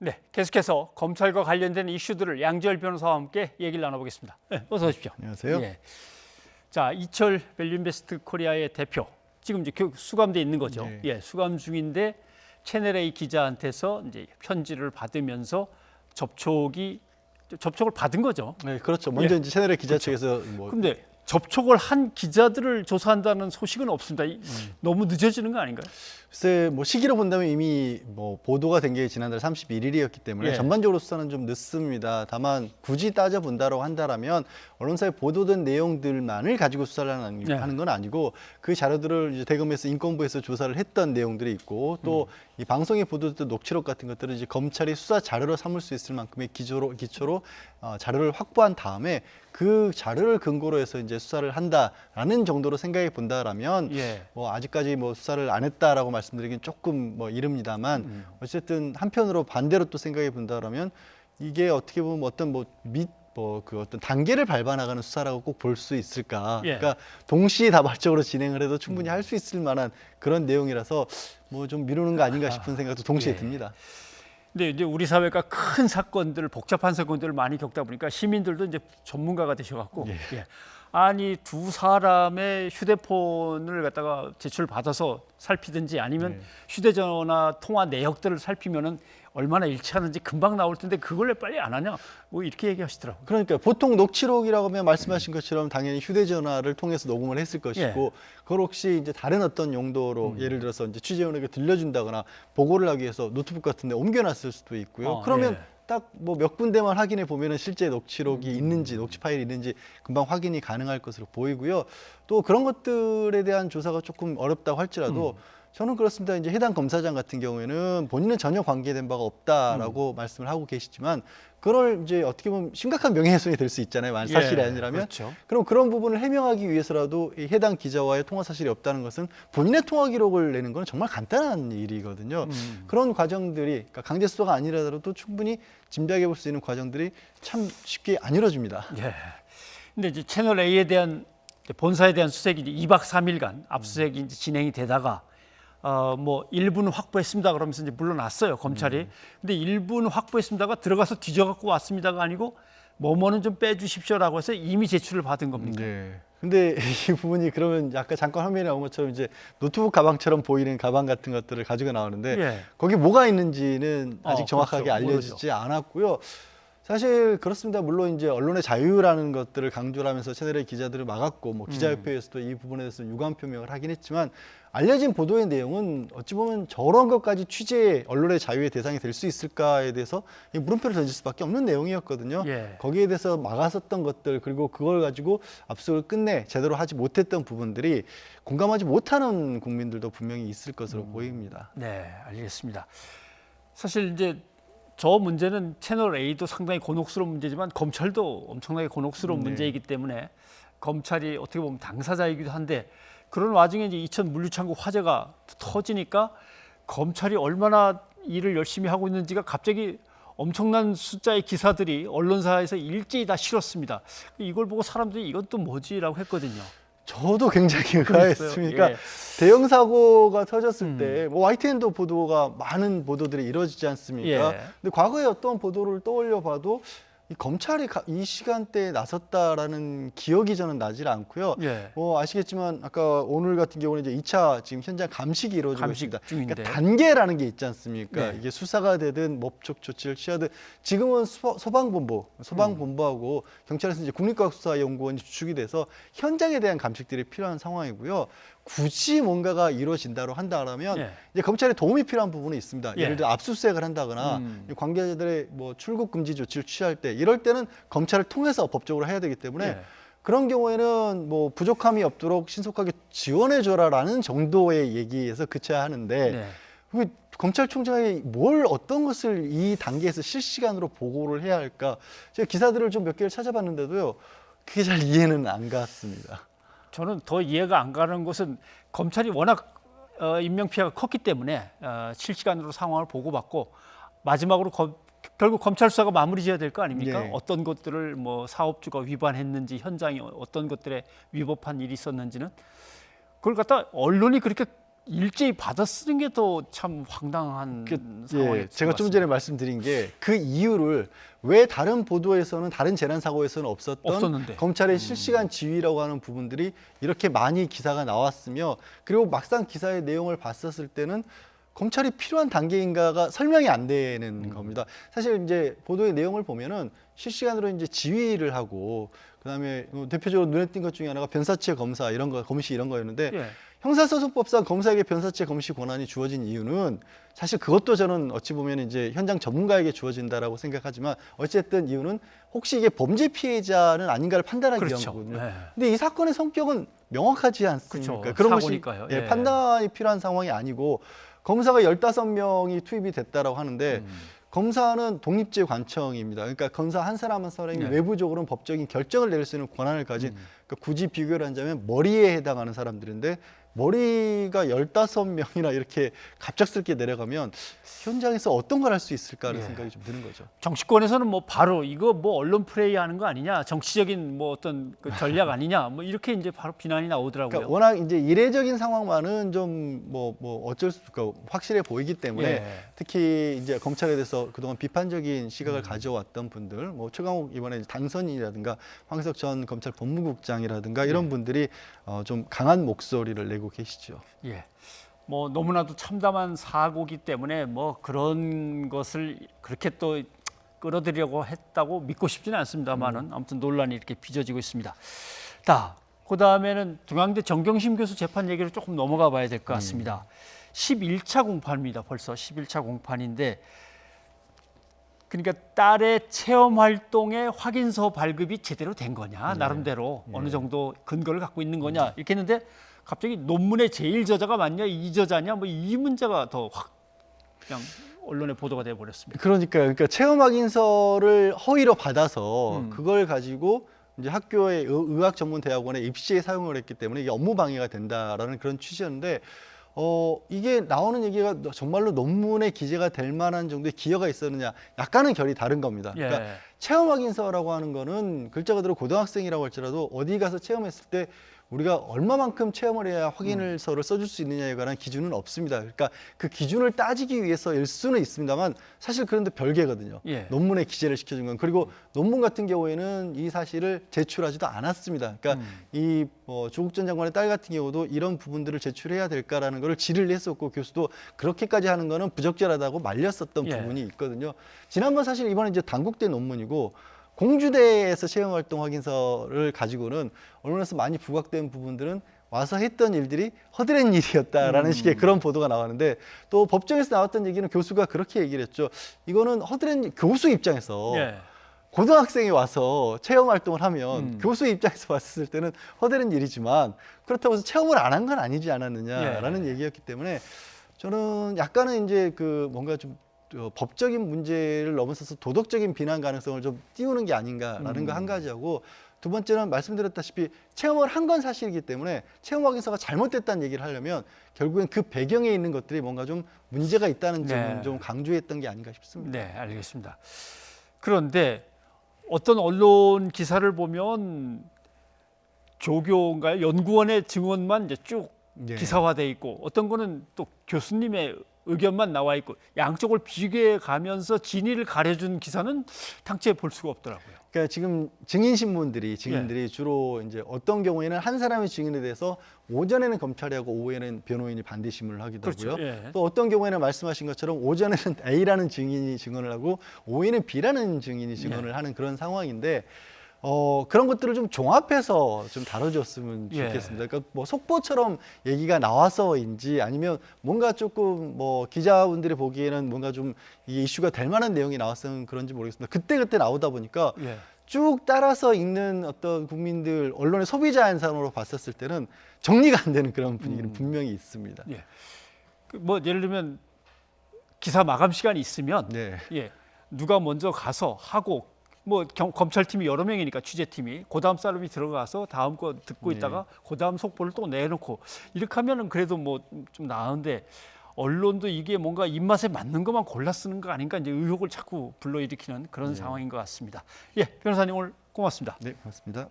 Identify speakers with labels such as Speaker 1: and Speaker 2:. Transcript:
Speaker 1: 네, 계속해서 검찰과 관련된 이슈들을 양지열 변호사와 함께 얘기를 나눠보겠습니다. 네, 어서 오십시오.
Speaker 2: 안녕하세요.
Speaker 1: 예. 자, 이철 밸류인베스트 코리아의 대표 지금 이제 수감돼 있는 거죠.
Speaker 2: 네.
Speaker 1: 예, 수감 중인데 채널 A 기자한테서 이제 편지를 받으면서 접촉을 받은 거죠.
Speaker 2: 네, 그렇죠. 먼저
Speaker 1: 예.
Speaker 2: 이제 채널의 기자 측에서 뭐
Speaker 1: 근데 접촉을 한 기자들을 조사한다는 소식은 없습니다. 너무 늦어지는 거 아닌가요?
Speaker 2: 글쎄 뭐 시기로 본다면 이미 뭐 보도가 된 게 지난달 31일이었기 때문에
Speaker 1: 예.
Speaker 2: 전반적으로 수사는 좀 늦습니다. 다만 굳이 따져 본다라고 한다라면 언론사에 보도된 내용들만을 가지고 수사를 하는 건 아니고 그 자료들을 이제 대검에서 인권부에서 조사를 했던 내용들이 있고 또 이 방송에 보도됐던 녹취록 같은 것들을 이제 검찰이 수사 자료로 삼을 수 있을 만큼의 기초로 자료를 확보한 다음에 그 자료를 근거로 해서 이제 수사를 한다라는 정도로 생각해 본다라면
Speaker 1: 예.
Speaker 2: 뭐 아직까지 뭐 수사를 안 했다라고 말씀드리긴 조금 뭐 이릅니다만 어쨌든 한편으로 반대로 또 생각해 본다라면 이게 어떻게 보면 어떤 그 어떤 단계를 밟아 나가는 수사라고 꼭 볼 수 있을까?
Speaker 1: 예.
Speaker 2: 그러니까 동시다발적으로 진행을 해도 충분히 할 수 있을 만한 그런 내용이라서 뭐 좀 미루는 거 아닌가 싶은 생각도 동시에
Speaker 1: 예.
Speaker 2: 듭니다.
Speaker 1: 근데 이제 우리 사회가 큰 사건들, 복잡한 사건들을 많이 겪다 보니까 시민들도 이제 전문가가 되셔갖고 예. 아니 두 사람의 휴대폰을 갖다가 제출받아서 살피든지 아니면 휴대전화 통화 내역들을 살피면은 얼마나 일치하는지 금방 나올 텐데 그걸 왜 빨리 안 하냐? 뭐 이렇게 얘기하시더라고요.
Speaker 2: 그러니까 보통 녹취록이라고 하면 말씀하신 것처럼 당연히 휴대전화를 통해서 녹음을 했을 것이고 그걸 혹시 이제 다른 어떤 용도로 예를 들어서 이제 취재원에게 들려준다거나 보고를 하기 위해서 노트북 같은 데 옮겨놨을 수도 있고요. 그러면 딱 뭐 몇 군데만 확인해 보면은 실제 녹취록이 있는지 녹취 파일이 있는지 금방 확인이 가능할 것으로 보이고요. 또 그런 것들에 대한 조사가 조금 어렵다고 할지라도 저는 그렇습니다. 이제 해당 검사장 같은 경우에는 본인은 전혀 관계된 바가 없다라고 말씀을 하고 계시지만 그걸 이제 어떻게 보면 심각한 명예훼손이 될 수 있잖아요. 만약 사실이 아니라면.
Speaker 1: 그렇죠.
Speaker 2: 그럼 그런 부분을 해명하기 위해서라도 이 해당 기자와의 통화 사실이 없다는 것은 본인의 통화 기록을 내는 건 정말 간단한 일이거든요. 그런 과정들이 그러니까 강제 수사가 아니라도 충분히 짐작해 볼 수 있는 과정들이 참 쉽게 안 이루어집니다.
Speaker 1: 예. 근데 이제 채널 A에 대한 본사에 대한 수색이 이제 2박 3일간 압수수색이 이제 진행이 되다가 뭐 일부는 확보했습니다 그러면서 이제 물러났어요 검찰이. 근데 일부는 확보했습니다가 들어가서 뒤져갖고 왔습니다가 아니고 뭐뭐는 좀 빼주십시오라고 해서 이미 제출을 받은 겁니까?
Speaker 2: 네. 근데 이 부분이 그러면 아까 잠깐 화면에 나온 것처럼 이제 노트북 가방처럼 보이는 가방 같은 것들을 가지고 나오는데 거기 뭐가 있는지는 아직 정확하게
Speaker 1: 그렇죠.
Speaker 2: 알려지지 않았고요. 사실 그렇습니다. 물론 이제 언론의 자유라는 것들을 강조를 하면서 채널의 기자들을 막았고 뭐 기자협회에서도 이 부분에 대해서 유감 표명을 하긴 했지만 알려진 보도의 내용은 어찌 보면 저런 것까지 취재 언론의 자유의 대상이 될 수 있을까에 대해서 물음표를 던질 수밖에 없는 내용이었거든요. 거기에 대해서 막았었던 것들 그리고 그걸 가지고 압수를 끝내 제대로 하지 못했던 부분들이 공감하지 못하는 국민들도 분명히 있을 것으로 보입니다.
Speaker 1: 네, 알겠습니다. 사실 이제 저 문제는 채널 A도 상당히 곤혹스러운 문제지만 검찰도 엄청나게 곤혹스러운 문제이기 때문에 검찰이 어떻게 보면 당사자이기도 한데 그런 와중에 이제 이천 물류창고 화재가 터지니까 검찰이 얼마나 일을 열심히 하고 있는지가 갑자기 엄청난 숫자의 기사들이 언론사에서 일제히 다 실었습니다. 이걸 보고 사람들이 이건 또 뭐지라고 했거든요.
Speaker 2: 저도 굉장히 의아했습니다. 대형 사고가 터졌을 때 뭐 YTN도 보도가 많은 보도들이 이루어지지 않습니까? 근데 과거에 어떤 보도를 떠올려 봐도 이 검찰이 이 시간대에 나섰다라는 기억이 저는 나질 않고요. 뭐 아시겠지만 아까 오늘 같은 경우는 이제 2차 지금 현장 감식이 이루어지고 있습니다. 그러니까 단계라는 게 있지 않습니까? 이게 수사가 되든 법적 조치를 취하든 지금은 소방본부하고 경찰에서 이제 국립과학수사연구원이 주축이 돼서 현장에 대한 감식들이 필요한 상황이고요. 굳이 뭔가가 이루어진다고 한다면 이제 검찰에 도움이 필요한 부분이 있습니다. 예를 들어 압수수색을 한다거나 관계자들의 뭐 출국 금지 조치를 취할 때 이럴 때는 검찰을 통해서 법적으로 해야 되기 때문에 그런 경우에는 뭐 부족함이 없도록 신속하게 지원해 줘라라는 정도의 얘기에서 그쳐야 하는데 검찰총장이 어떤 것을 이 단계에서 실시간으로 보고를 해야 할까? 제가 기사들을 좀 몇 개를 찾아봤는데도요. 그게 잘 이해는 안 갔습니다.
Speaker 1: 저는 더 이해가 안 가는 것은 검찰이 워낙 인명피해가 컸기 때문에 실시간으로 상황을 보고받고 마지막으로 결국 검찰 수사가 마무리 지어야 될 거 아닙니까? 어떤 것들을 뭐 사업주가 위반했는지 현장이 어떤 것들에 위법한 일이 있었는지는 그걸 갖다 언론이 그렇게 일제히 받아 쓰는 게 더 참 황당한 상황이
Speaker 2: 예, 제가 좀 전에 말씀드린 게 그 이유를 왜 다른 보도에서는 다른 재난 사고에서는
Speaker 1: 없었는데.
Speaker 2: 검찰의 실시간 지휘라고 하는 부분들이 이렇게 많이 기사가 나왔으며 그리고 막상 기사의 내용을 봤었을 때는 검찰이 필요한 단계인가가 설명이 안 되는 겁니다. 사실 이제 보도의 내용을 보면은 실시간으로 이제 지휘를 하고 그다음에 대표적으로 눈에 띈 것 중에 하나가 변사체 검사 이런 거, 검시 이런 거였는데
Speaker 1: 예.
Speaker 2: 형사소송법상 검사에게 변사체 검시 권한이 주어진 이유는 사실 그것도 저는 어찌 보면 이제 현장 전문가에게 주어진다라고 생각하지만 어쨌든 이유는 혹시 이게 범죄 피해자는 아닌가를 판단하기 위한
Speaker 1: 그렇죠.
Speaker 2: 거거든요.
Speaker 1: 예.
Speaker 2: 근데 이 사건의 성격은 명확하지 않습니까?
Speaker 1: 그렇죠.
Speaker 2: 그런
Speaker 1: 사고니까요.
Speaker 2: 것이
Speaker 1: 예.
Speaker 2: 판단이 필요한 상황이 아니고 검사가 15명이 투입이 됐다라고 하는데 검사는 독립제 관청입니다. 그러니까 검사 한 사람 한 사람이
Speaker 1: 네.
Speaker 2: 외부적으로는 법적인 결정을 내릴 수 있는 권한을 가진 그러니까 굳이 비교를 하자면 머리에 해당하는 사람들인데 머리가 15명이나 이렇게 갑작스럽게 내려가면 현장에서 어떤 걸 할 수 있을까 하는
Speaker 1: 예.
Speaker 2: 생각이 좀 드는 거죠.
Speaker 1: 정치권에서는 뭐 바로 이거 뭐 언론 플레이 하는 거 아니냐, 정치적인 뭐 어떤 그 전략 아니냐, 뭐 이렇게 이제 바로 비난이 나오더라고요.
Speaker 2: 그러니까 워낙 이제 이례적인 상황만은 좀 뭐 어쩔 수 없고 확실해 보이기 때문에
Speaker 1: 예.
Speaker 2: 특히 이제 검찰에 대해서 그동안 비판적인 시각을 가져왔던 분들, 뭐 최강욱 이번에 당선인이라든가 황석 전 검찰 법무국장이라든가 이런 분들이 좀 강한 목소리를 내고 계시죠.
Speaker 1: 예. 뭐 너무나도 참담한 사고기 때문에 뭐 그런 것을 그렇게 또 끌어들이려고 했다고 믿고 싶지는 않습니다만은 아무튼 논란이 이렇게 빚어지고 있습니다. 자, 그 다음에는 중앙대 정경심 교수 재판 얘기를 조금 넘어가 봐야 될 것 같습니다. 11차 공판입니다. 벌써 11차 공판인데 그러니까 딸의 체험 활동의 확인서 발급이 제대로 된 거냐, 나름대로 어느 정도 근거를 갖고 있는 거냐 이렇게 했는데 갑자기 논문의 제일 저자가 맞냐, 이 저자냐, 뭐 이 문제가 더 확 그냥 언론에 보도가 돼 버렸습니다.
Speaker 2: 그러니까 체험 확인서를 허위로 받아서 그걸 가지고 이제 학교의 의학 전문 대학원에 입시에 사용을 했기 때문에 이게 업무 방해가 된다라는 그런 취지였는데 이게 나오는 얘기가 정말로 논문에 기재가 될 만한 정도의 기여가 있었느냐 약간은 결이 다른 겁니다.
Speaker 1: 예.
Speaker 2: 그러니까 체험 확인서라고 하는 거는 글자 그대로 고등학생이라고 할지라도 어디 가서 체험했을 때 우리가 얼마만큼 체험을 해야 확인서를 써줄 수 있느냐에 관한 기준은 없습니다. 그러니까 그 기준을 따지기 위해서일 수는 있습니다만 사실 그런데 별개거든요.
Speaker 1: 예.
Speaker 2: 논문에 기재를 시켜준 건. 그리고 논문 같은 경우에는 이 사실을 제출하지도 않았습니다. 그러니까 이 조국 전 장관의 딸 같은 경우도 이런 부분들을 제출해야 될까라는 걸 질의를 했었고 교수도 그렇게까지 하는 거는 부적절하다고 말렸었던
Speaker 1: 예.
Speaker 2: 부분이 있거든요. 지난번 사실 이번에 이제 단국대 논문이고 공주대에서 체험활동 확인서를 가지고는 언론에서 많이 부각된 부분들은 와서 했던 일들이 허드렛 일이었다라는 식의 그런 보도가 나왔는데 또 법정에서 나왔던 얘기는 교수가 그렇게 얘기를 했죠. 이거는 허드렛 교수 입장에서
Speaker 1: 예.
Speaker 2: 고등학생이 와서 체험 활동을 하면 교수 입장에서 봤을 때는 허드렛 일이지만 그렇다고 해서 체험을 안 한 건 아니지 않았느냐라는 얘기였기 때문에 저는 약간은 이제 그 뭔가 좀 법적인 문제를 넘어서서 도덕적인 비난 가능성을 좀 띄우는 게 아닌가라는 거 한 가지하고 두 번째는 말씀드렸다시피 체험을 한 건 사실이기 때문에 체험 확인서가 잘못됐다는 얘기를 하려면 결국엔 그 배경에 있는 것들이 뭔가 좀 문제가 있다는 점을 좀 강조했던 게 아닌가 싶습니다.
Speaker 1: 네, 알겠습니다. 그런데 어떤 언론 기사를 보면 조교인가요? 연구원의 증언만 이제 쭉 기사화돼 있고 어떤 거는 또 교수님의 의견만 나와 있고 양쪽을 비교해 가면서 진위를 가려준 기사는 당최 볼 수가 없더라고요.
Speaker 2: 그러니까 지금 증인들이 주로 이제 어떤 경우에는 한 사람의 증인에 대해서 오전에는 검찰이 하고 오후에는 변호인이 반대심을 하기도 하고요.
Speaker 1: 그렇죠. 예.
Speaker 2: 또 어떤 경우에는 말씀하신 것처럼 오전에는 A라는 증인이 증언을 하고 오후에는 B라는 증인이 증언을 하는 그런 상황인데 그런 것들을 좀 종합해서 좀 다뤄줬으면 좋겠습니다. 그러니까 뭐 속보처럼 얘기가 나와서인지 아니면 뭔가 조금 뭐 기자분들이 보기에는 뭔가 좀 이게 이슈가 될 만한 내용이 나왔으면 그런지 모르겠습니다. 그때 나오다 보니까 쭉 따라서 읽는 어떤 국민들 언론의 소비자 현상으로 봤었을 때는 정리가 안 되는 그런 분위기는 분명히 있습니다.
Speaker 1: 예. 뭐 예를 들면 기사 마감 시간이 있으면 누가 먼저 가서 하고 뭐 검찰팀이 여러 명이니까 취재팀이 그다음 사람이 들어가서 다음 거 듣고 있다가 그다음 속보를 또 내놓고 이렇게 하면은 그래도 뭐 좀 나은데 언론도 이게 뭔가 입맛에 맞는 것만 골라 쓰는 거 아닌가 이제 의혹을 자꾸 불러일으키는 그런 상황인 것 같습니다. 예, 변호사님 오늘 고맙습니다.
Speaker 2: 네, 고맙습니다.